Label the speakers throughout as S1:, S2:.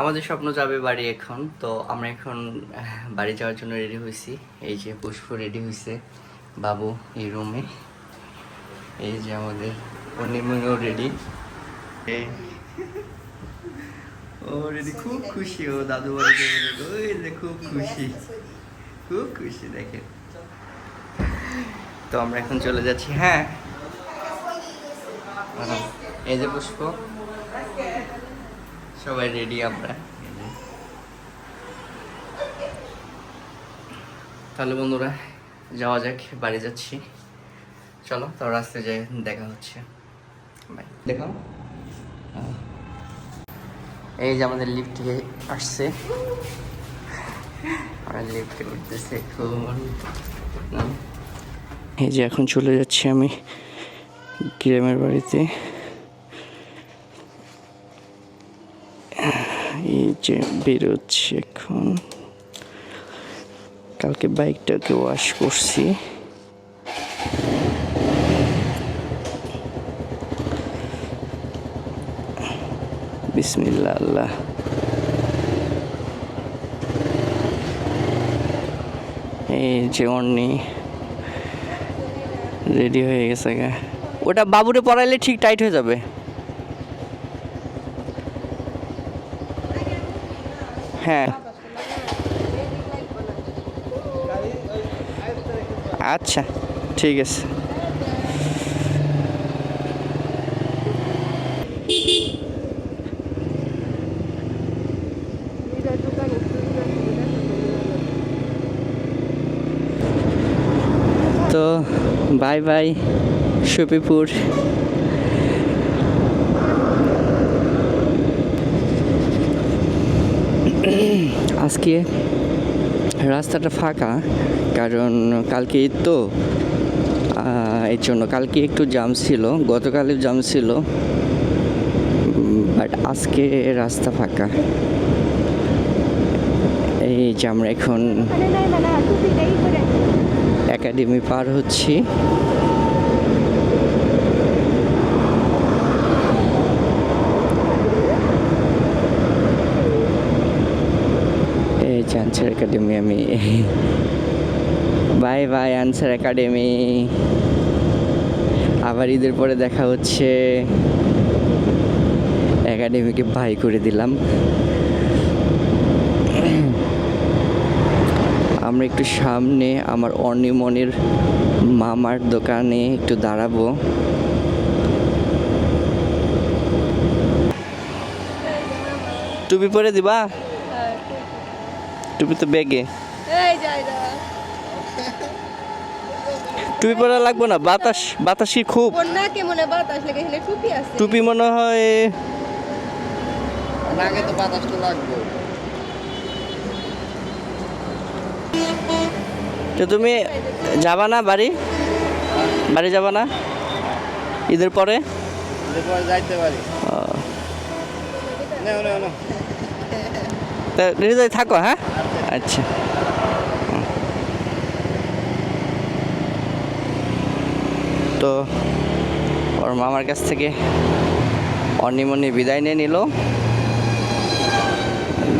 S1: আমাদের স্বপ্ন যাবে বাড়ি এখন, তো আমরা এখন বাড়ি যাওয়ার জন্য রেডি হয়েছি। এই যে পুষ্প রেডি হয়েছে, বাবু এই রুমে, এই যে আমাদের অনিমও রেডি, ও রেডি, খুব খুশি ও দাদু বাড়ি যাবে, ওই যে খুব খুশি, খুব খুশি দেখেন। তো আমরা এখন চলে যাচ্ছি। হ্যাঁ, এই যে পুষ্প, সবাই রেডি আমরা। তাহলে বন্ধুরা যাওয়া যাক, বাড়ি যাচ্ছি, চলো। তো রাস্তায় যাই, দেখা হচ্ছে, বাই। দেখো এই যে আমাদের লিফটে আসছে, আমরা লিফটে উঠতেছে এখন। এই যে এখন চলে যাচ্ছি আমি গ্রামের বাড়িতে। এই যে বেরোচ্ছি এখন, কালকে বাইকটাকে ওয়াশ করছি। বিসমিল্লাহ আল্লাহ। এই যে অন্নি রেডি হয়ে গেছে গা, ওটা বাবুরে পড়াইলে ঠিক টাইট হয়ে যাবে। হ্যাঁ আচ্ছা ঠিক আছে। তো বাই বাই শফিপুর। আজকে রাস্তাটা ফাঁকা, কারণ কালকে ঈদ তো, এর জন্য কালকে একটু জাম ছিল, গতকালেও জাম ছিল, বাট আজকে রাস্তা ফাঁকা। এই যে আমরা এখন একাডেমি পার হচ্ছি। এই যে আনসার একাডেমি, আমি বাই বাই আনসার একাডেমি। আবার ঈদের পরে দেখা হচ্ছে, একাডেমিকে বাই করে দিলাম। আমরা একটু সামনে আমার অনিমনের মামার দোকানে একটু দাঁড়াবো। টুপি পরে দিবা? টুপি তো ব্যাগে, টুপি পরা লাগবো না, বাতাসি খুব। টুপি মনে হয়
S2: আগে তো বাতাস তো লাগবে।
S1: তো তুমি যাবা না বাড়ি যাবা না ঈদের পরে?
S2: যাইতে পারি
S1: তা হৃদয় থাকো। হ্যাঁ আচ্ছা। তো ওর মামার কাছ থেকে অনিমনি বিদায় নিয়ে নিল।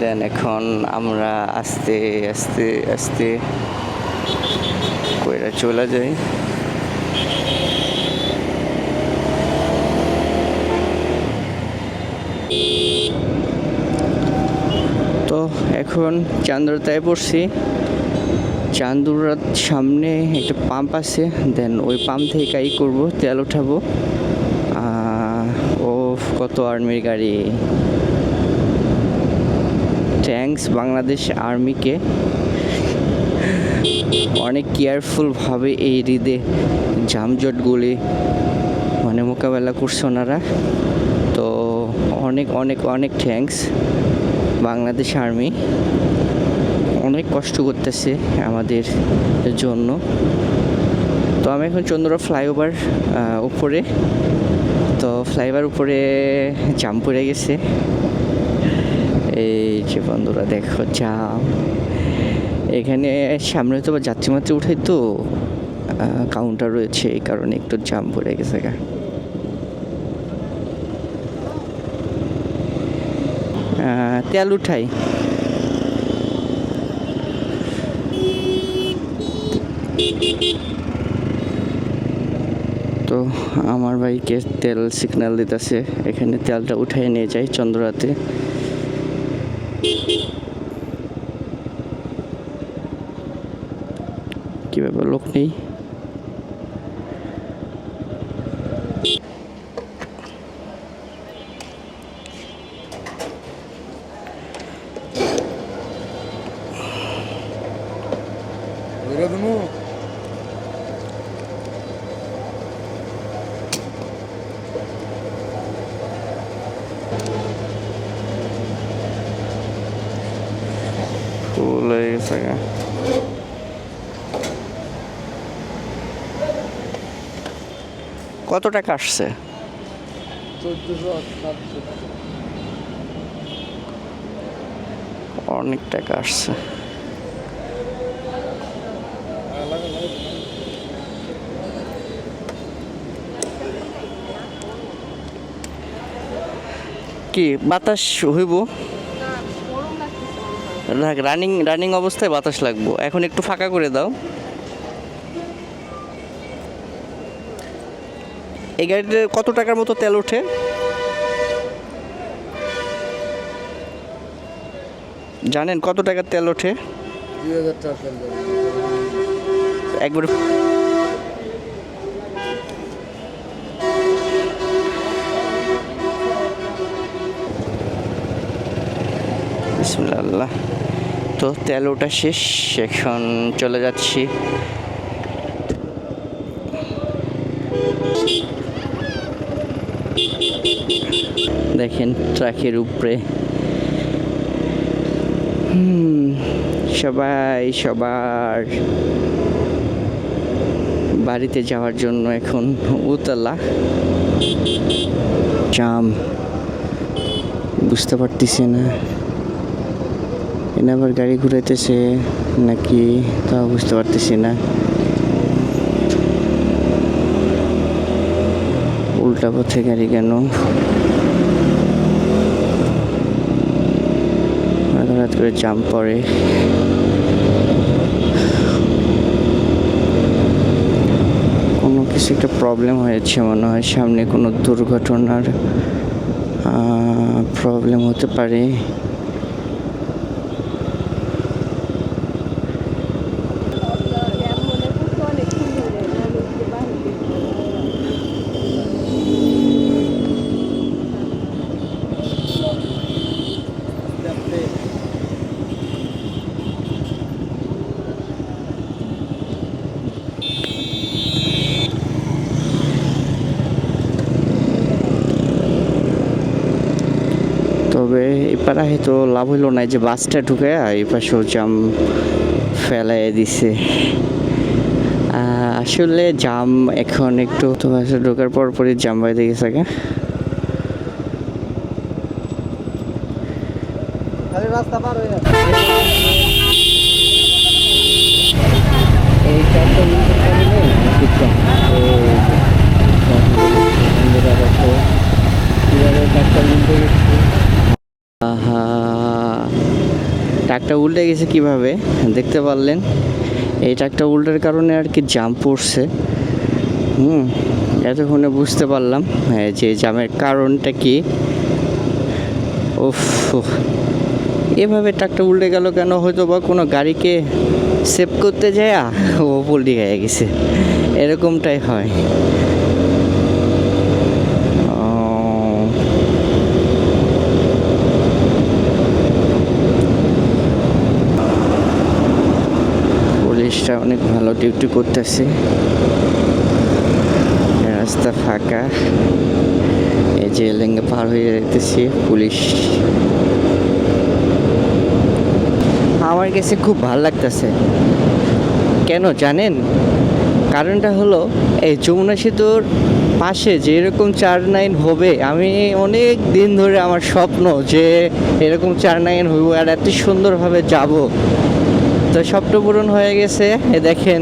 S1: দেন এখন আমরা আস্তে আস্তে আস্তে কইরা চলে যাই। তো এখন চান্দুরাতে পড়ছি। চান্দুরার সামনে একটা পাম্প আছে, দেন ওই পাম্প থেকে কাই করবো, তেল উঠাবো। ও কত আর্মির গাড়ি! থ্যাঙ্কস বাংলাদেশ আর্মিকে, অনেক কেয়ারফুলভাবে এই ঈদে যানজটগুলি মানে মোকাবেলা করছে ওনারা। তো অনেক অনেক অনেক থ্যাঙ্কস বাংলাদেশ আর্মি, অনেক কষ্ট করতেছে আমাদের জন্য। তো আমি এখন চন্দ্রা ফ্লাইওভার উপরে, তো ফ্লাইওভার উপরে জাম পড়ে গেছে। এই যে বন্ধুরা দেখো জাম, এখানে সামনে তো যাত্রী মাত্রী উঠাই, তো কাউন্টার রয়েছে, এই কারণে একটু জাম পড়ে গেছে গা। তেল উঠাই। তো আমার ভাইকে তেল সিগন্যাল দিতেছে, এখানে তেলটা উঠাই নিয়ে যাই চন্দ্রাতে। কি ব্যাপার, লোক নেই? ফুল হয়ে গেছে গা। কত টাকা আসছে?
S2: 1400
S1: অনেক টাকা আসছে। কি বাতাস হইব? রানিং রানিং অবস্থায় বাতাস লাগবো। এখন একটু ফাঁকা করে দাও। এই গাড়িতে কত টাকার মতো তেল ওঠে? জানেন কত টাকার তেল ওঠে?
S2: 2000 টাকা
S1: একবার বিসমিল্লাহ। তো তেল ওঠা শেষ, এখন চলে যাচ্ছি। দেখেন ট্রাকের উপরে সবাই সবার বাড়িতে যাওয়ার জন্য এখন উতলা। জাম, বুঝতে পারতেছি না এনে আবার গাড়ি ঘুরাইতেছে নাকি, তাও বুঝতে পারতেছি না। উল্টা পথে গাড়ি কেন? হঠাৎ করে জাম পড়ে। কোনো কিছু একটা প্রবলেম হয়েছে মনে হয়, সামনে কোনো দুর্ঘটনার প্রবলেম হতে পারে। তবে এপারে হয়তো লাভ হইলো না, যে বাসটা ঢুকে এই পাশেও জাম ফেলাই দিছে। আসলে জাম এখন একটু তো বাসে ঢোকার পর পরই জাম বাইরে গেছে আগে।
S2: রাস্তা পার হয়ে
S1: ট্রাকটা উল্টে গেছে কিভাবে দেখতে পারলেন? এই ট্রাকটা উল্টার কারণে আর কি জাম পড়ছে। এতক্ষণে বুঝতে পারলাম যে জামের কারণটা কি। উফ, এভাবে ট্রাকটা উল্টে গেল কেন? হয়তো বা কোনো গাড়িকে সেভ করতে যায় ও পল্টি খেয়ে গেছে, এরকমটাই হয়। পুলিশটা অনেক ভালো ডিউটি করতেছে। রাস্তা ফাঁকা, এই যে লেঙ্গে পার হয়ে যেতেছি। পুলিশ আমার কাছে খুব ভালো লাগতেছে। কেন জানেন? কারণটা হলো এই যমুনা সেতুর পাশে যে এরকম 4 লাইন হবে, আমি অনেক দিন ধরে আমার স্বপ্ন যে এরকম 4 লাইন হইব আর এত সুন্দরভাবে যাব। তো স্বপ্ন পূরণ হয়ে গেছে। দেখেন,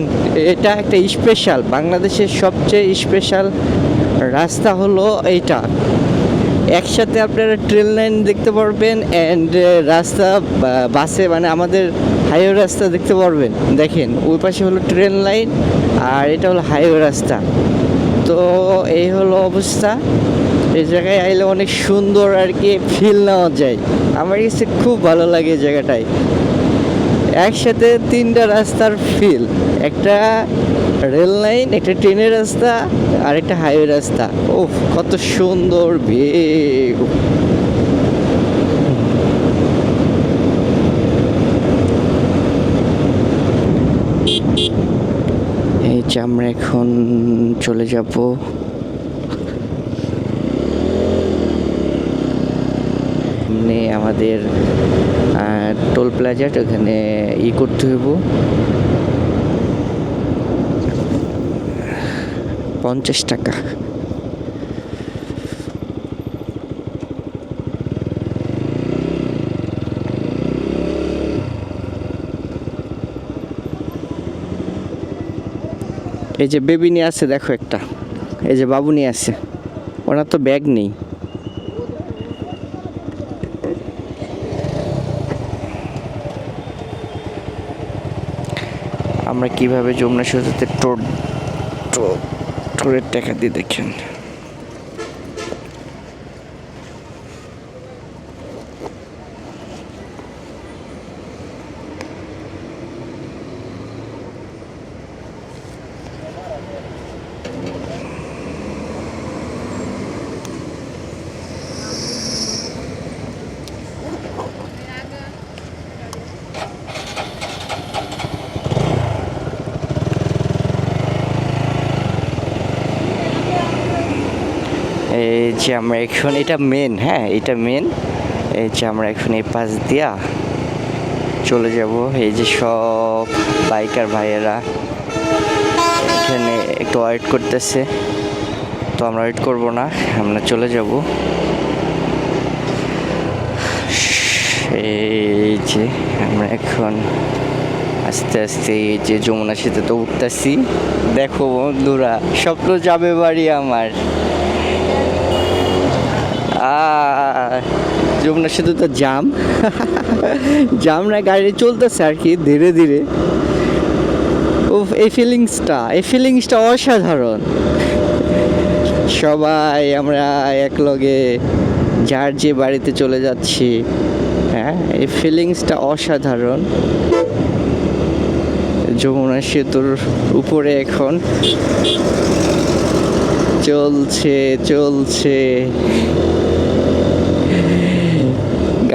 S1: এটা একটা স্পেশাল, বাংলাদেশের সবচেয়ে স্পেশাল রাস্তা হলো এইটা। একসাথে আপনারা ট্রেন লাইন দেখতে পারবেন অ্যান্ড রাস্তা বাসে মানে আমাদের হাইওয়ে রাস্তা দেখতে পারবেন। দেখেন ওই পাশে হলো ট্রেন লাইন আর এটা হলো হাইওয়ে রাস্তা। তো এই হলো অবস্থা। এই জায়গায় আইলে অনেক সুন্দর আর কি ফিল নেওয়া যায়। আমার কাছে খুব ভালো লাগে এই জায়গাটায়। একসাথে তিনটা রাস্তার ফিল, একটা রেল লাইন, একটা ট্রেনের রাস্তা আর একটা হাইওয়ে রাস্তা। ওফ কত সুন্দর ভিউ। এই যে আমরা এখন চলে যাব আমাদের টোল প্লাজাট, ওখানে করতে হইব 50 টাকা। এই যে বেবি নিয়ে আছে, দেখো একটা, এই যে বাবু নিয়ে আছে, ওনার তো ব্যাগ নেই। আমরা কিভাবে যমুনা সেতুতে টোলের টাকা দিয়ে দেখেন। এই যে আমরা এখন, এটা মেন, হ্যাঁ এটা মেন। এই যে আমরা এখন এই পাশ দিয়া চলে যাব। এই যে সব বাইকার ভাইয়েরা এখানে একটু ওয়েট করতেছে, তো আমরা ওয়েট করব না, আমরা চলে যাব। এই যে আমরা এখন আস্তে আস্তে এই যে যমুনা সেতুতে উঠতেছি। দেখো বন্ধুরা, স্বপ্ন যাবে বাড়ি আমার। যমুনা সেতু তো জাম জাম না, গাড়ি চলতেছে আর কি ধীরে ধীরে। এই ফিলিংসটা অসাধারণ। সবাই আমরা একলগে যার যে বাড়িতে চলে যাচ্ছি, হ্যাঁ এই ফিলিংসটা অসাধারণ। যমুনা সেতুর উপরে এখন চলছে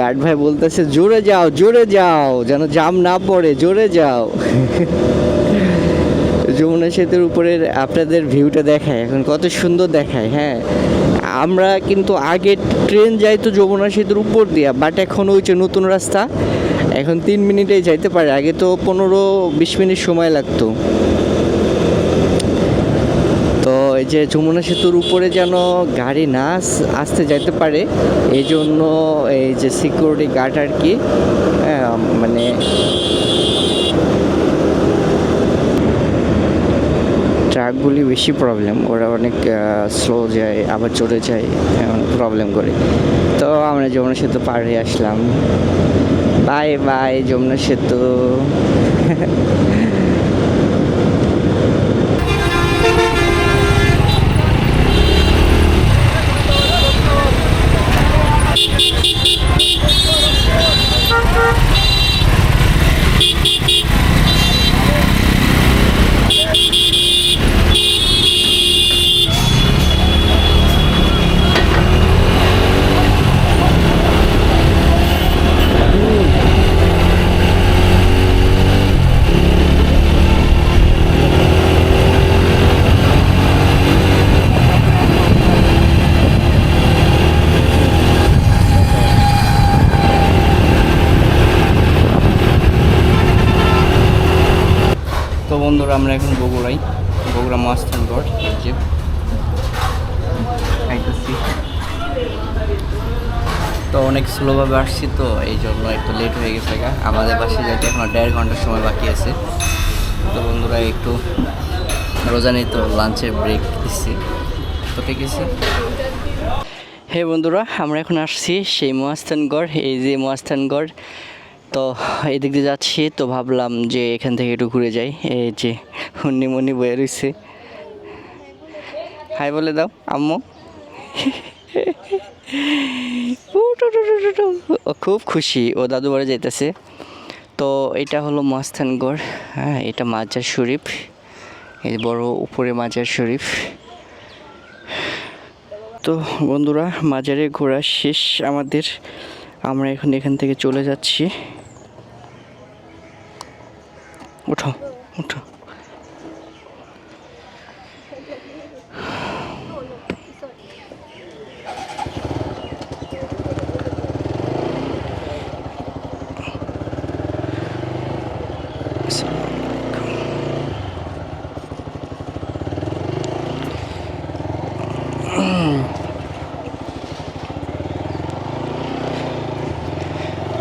S1: গার্ড ভাই বলতেছে জোরে যাও যেন জাম না পড়ে, জোরে যাও। যমুনা সেতুর উপরে আপনাদের ভিউটা দেখায় এখন, কত সুন্দর দেখায়। হ্যাঁ আমরা কিন্তু আগে ট্রেন যাইতো যমুনা সেতুর উপর দিয়া, বাট এখন ওই যে নতুন রাস্তা, এখন 3 মিনিটেই যাইতে পারে, আগে তো 15-20 মিনিট সময় লাগতো। তো এই যে যমুনা সেতুর উপরে যেন গাড়ি না আসতে যাইতে পারে, এই জন্য এই যে সিকিউরিটি গার্ড আর কি, মানে ট্রাকগুলি বেশি প্রবলেম, ওরা অনেক স্লো যায় আবার চড়ে যায়, অনেক প্রবলেম করে। তো আমরা যমুনা সেতু পার হয়ে আসলাম। বাই বাই যমুনা সেতু। তো বন্ধুরা আমরা এখন বগুড়া মহাস্থানগড় যে খাইতেছি। তো অনেক স্লোভাবে আসছি, তো এই জন্য একটু লেট হয়ে গেছে। আমাদের বাসে যাইতে এখন 1.5 ঘন্টার সময় বাকি আছে। তো বন্ধুরা একটু রোজা নেই, তো লাঞ্চের ব্রেক দিচ্ছি, তো ঠিক আছে। হে বন্ধুরা, আমরা এখন আসছি সেই মহাস্থানগড়। এই যে মহাস্থানগড়, তো এই দিক দিয়ে যাচ্ছি, তো ভাবলাম যে এখান থেকে একটু ঘুরে যাই। এই যে হুন্নিমুন্নি বয়ে রয়েছে, হাই বলে দাও আম্মু। ও খুব খুশি, ও দাদু বাড়ি যাইতেছে। তো এটা হলো মহাস্থানগড়, হ্যাঁ এটা মাজার শরীফ, এই বড় উপরে মাজার শরীফ। তো বন্ধুরা, মাজারে ঘোরা শেষ আমাদের, আমরা এখন এখান থেকে চলে যাচ্ছি। উঠো উঠো।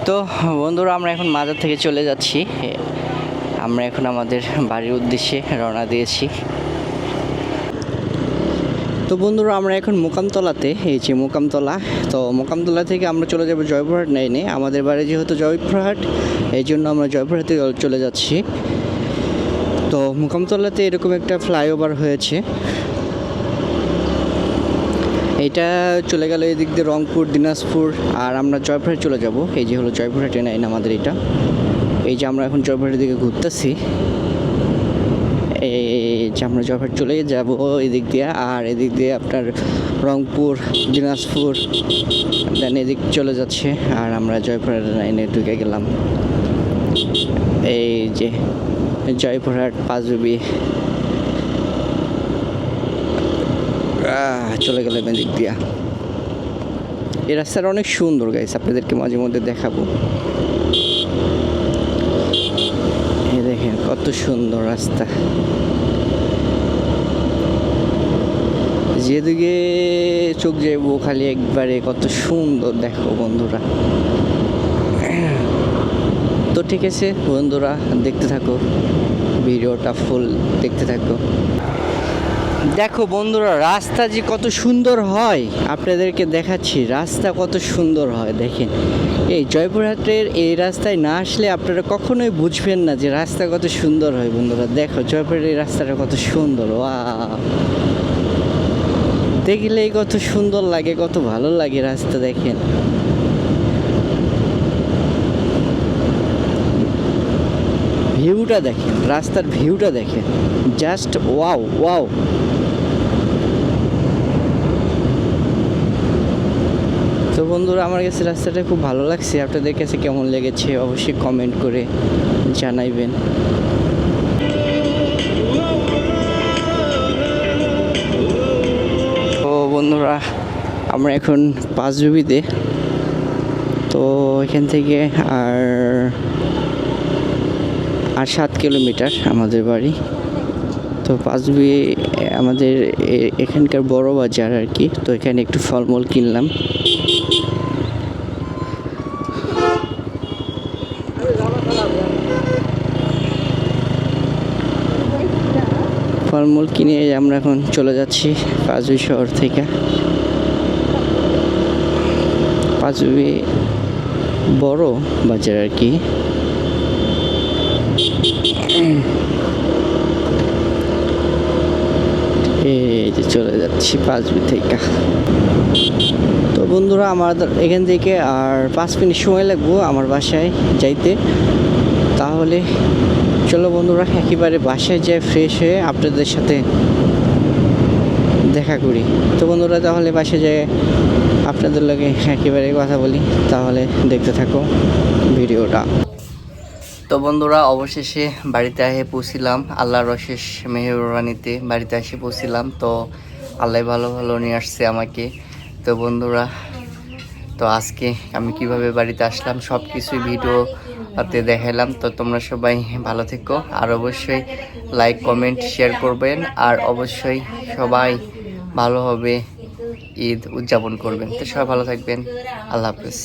S1: তো বন্ধুরা, আমরা এখন মাজার থেকে চলে যাচ্ছি। আমরা এখন আমাদের বাড়ির উদ্দেশ্যে রওনা দিয়েছি। তো বন্ধুরা, আমরা এখন মোকামতলাতে, এই যে মোকামতলা, তো মোকামতলা থেকে আমরা চলে যাব জয়পুরহাট লাইনে। আমাদের বাড়ি যেহেতু জয়পুরহাট, এই জন্য আমরা জয়পুরহাটে চলে যাচ্ছি। তো মোকামতলাতে এরকম একটা ফ্লাইওভার হয়েছে, এটা চলে গেল এদিক দিয়ে রংপুর, দিনাজপুর, আর আমরা জয়পুরহাট চলে যাব। এই যে হলো জয়পুরহাটে লাইন আমাদের এটা। এই যে আমরা এখন জয়পুরহাটের দিকে ঘুরতেছি, এই যে আমরা জয়পুরহাট চলে যাব এদিক দিয়ে, আর এদিক দিয়ে আপনার রংপুর, দিনাজপুর, দেন এদিক চলে যাচ্ছে, আর আমরা জয়পুরহাট লাইনে ঢুকে গেলাম। এই যে জয়পুরহাট পাঁচবি চলে গেলাম এদিক দিয়া। এই রাস্তাটা অনেক সুন্দর গাইস, আপনাদেরকে মাঝে মধ্যে দেখাবো। এই দেখেন কত সুন্দর রাস্তা, যেদিকে চোখ যাইবো খালি একবারে কত সুন্দর, দেখো বন্ধুরা। তো ঠিক আছে বন্ধুরা, দেখতে থাকো ভিডিওটা, ফুল দেখতে থাকো। দেখো বন্ধুরা, রাস্তা যে কত সুন্দর হয় আপনাদেরকে দেখাচ্ছি, রাস্তা কত সুন্দর হয় দেখেন। এই জয়পুরহাটের এই রাস্তায় না আসলে আপনারা কখনোই বুঝবেন না যে রাস্তা কত সুন্দর হয়। বন্ধুরা দেখো, জয়পুরহাটের এই রাস্তাটা কত সুন্দর, ওয়াও, দেখলেই কত সুন্দর লাগে, কত ভালো লাগে রাস্তা। দেখেন ভিউটা দেখেন, রাস্তার ভিউটা দেখেন, জাস্ট ওয়াও ওয়াও। তো বন্ধুরা, আমার কাছে রাস্তাটা খুব ভালো লাগছে, আপনাদের কাছে কেমন লেগেছে অবশ্যই কমেন্ট করে জানাইবেন। তো বন্ধুরা, আমরা এখন পাঁচবিবিতে, তো এখান থেকে আর 7 কিলোমিটার আমাদের বাড়ি। তো পাঁচবি আমাদের এখানকার বড় বাজার আর কি, তো এখানে একটু ফলমূল কিনলাম। ফলমূল কিনে আমরা এখন চলে যাচ্ছি পাঁচবি শহর থেকে। পাঁচবি বড় বাজার আর কি। এই যে চলে যাচ্ছি পাঁচবি থেকে। তো বন্ধুরা, আমাদের এখান থেকে আর 5 মিনিট সময় লাগবো আমার বাসায় যাইতে। তাহলে চলো বন্ধুরা, একেবারে বাসায় যেয়ে ফ্রেশ হয়ে আপনাদের সাথে দেখা করি। তো বন্ধুরা, তাহলে বাসায় যেয়ে আপনাদের লগে একেবারে কথা বলি, তাহলে দেখতে থাকো ভিডিওটা। তো বন্ধুরা, অবশেষে বাড়িতে এসে পৌঁছিলাম, আল্লাহর অশেষ মেহেরবানিতে বাড়িতে এসে পৌঁছিলাম। তো আল্লাহ ভালো ভালো নিয়ে আসছে আমাকে। তো বন্ধুরা, তো আজকে আমি কিভাবে বাড়িতে আসলাম সব কিছুই ভিডিওতে দেখালাম। তো তোমরা সবাই ভালো থেকো, আর অবশ্যই লাইক কমেন্ট শেয়ার করবেন, আর অবশ্যই সবাই ভালোভাবে ঈদ উদযাপন করবেন। তো সবাই ভালো থাকবেন, আল্লাহ হাফেজ।